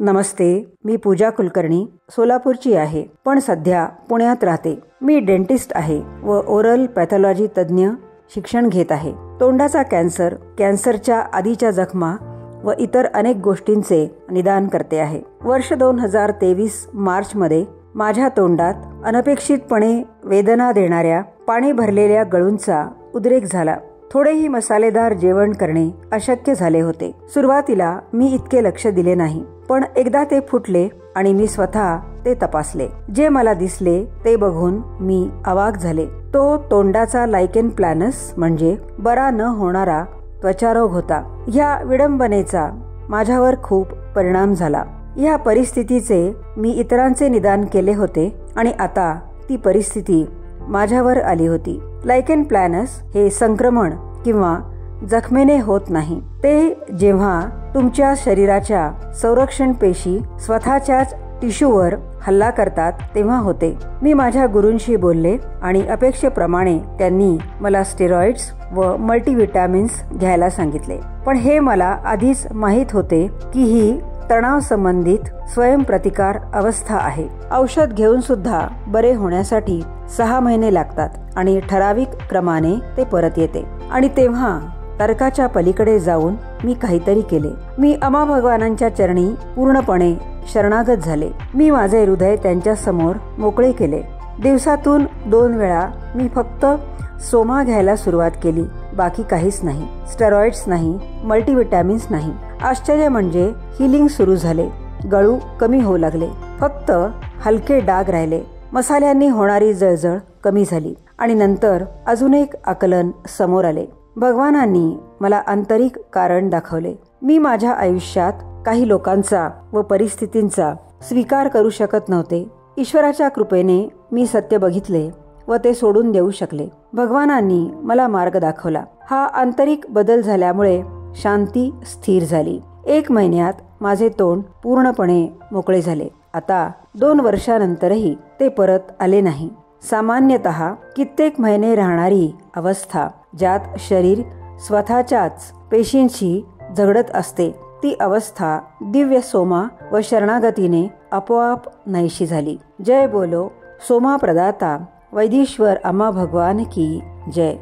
नमस्ते, मी पूजा कुलकर्णी सोलापूरची आहे, पण सध्या पुण्यात राहते. मी डेंटिस्ट आहे व ओरल पॅथॉलॉजी तज्ज्ञ शिक्षण घेत आहे. तोंडाचा कॅन्सर, कॅन्सरच्या आधीच्या जखमा व इतर अनेक गोष्टींचे निदान करते आहे. वर्ष 2023 मार्चमध्ये माझ्या तोंडात अनपेक्षितपणे वेदना देणाऱ्या पाणी भरलेल्या गळूंचा उद्रेक झाला. थोडेही मसालेदार जेवण करणे अशक्य झाले होते. सुरुवातीला मी इतके लक्ष दिले नाही, पण एकदा ते फुटले आणि मी स्वतः ते तपासले. जे मला दिसले ते बघून मी अवाक झाले. तो तोंडाचा लायकेन प्लॅनस म्हणजे बरा न होणारा त्वचारोग होता. ह्या विडंबनेचा माझ्यावर खूप परिणाम झाला. या परिस्थितीचे मी इतरांचे निदान केले होते आणि आता ती परिस्थिती माझ्यावर आली होती. लायकेन प्लॅनस हे संक्रमण किंवा जखमेने होत नाही. ते जेव्हा तुमच्या शरीराच्या संरक्षण पेशी स्वतःच्याच टिश्यूवर हल्ला करतात तेव्हा होते. मी माझ्या गुरूंशी बोलले आणि अपेक्षेप्रमाणे त्यांनी मला स्टेरॉइड्स व मल्टीविटॅमिन्स घ्यायला सांगितले. पण हे मला आधीच माहीत होते की ही तणाव संबंधित स्वयंप्रतिकार अवस्था आहे. औषध घेऊन सुद्धा बरे होण्यासाठी 6 महिने लागतात आणि ठराविक क्रमाने ते परत येते. आणि तेव्हा तर्काच्या पलीकडे जाऊन मी काहीतरी केले. मी अमा भगवानांच्या चरणी पूर्णपणे शरणागत झाले. मी माझे हृदय त्यांच्या समोर मोकळे केले. दिवसातून 2 वेळा मी फक्त सोमा घ्यायला सुरुवात केली. बाकी काहीच नाही. स्टेरॉइड्स नाही, मल्टीविटॅमिन्स नाही. आश्चर्य म्हणजे हिलिंग सुरू झाले. गळू कमी होऊ लागले. फक्त हलके डाग राहिले. मसाल्यांनी होणारी जळजळ कमी झाली आणि नंतर अजून एक आकलन समोर आले. भगवानांनी मला आंतरिक कारण दाखवले. मी माझ्या आयुष्यात काही लोकांचा व परिस्थितींचा स्वीकार करू शकत नव्हते. ईश्वराच्या कृपेने मी सत्य बघितले व ते सोडून देऊ शकले. भगवानांनी मला मार्ग दाखवला. हा आंतरिक बदल झाल्यामुळे शांती स्थिर झाली. 1 महिन्यात माझे तोंड पूर्णपणे मोकळे झाले. आता 2 वर्षानंतरही ते परत आले नाही. सामान्यतः कित्येक महिने राहणारी अवस्था ज्यात शरीर स्वतःच्याच पेशींशी झगडत असते, ती अवस्था दिव्य सोमा व शरणागतीने आपोआप नाहीशी झाली. जय बोलो सोमा प्रदाता वैदीश्वर अम्मा भगवान की जय.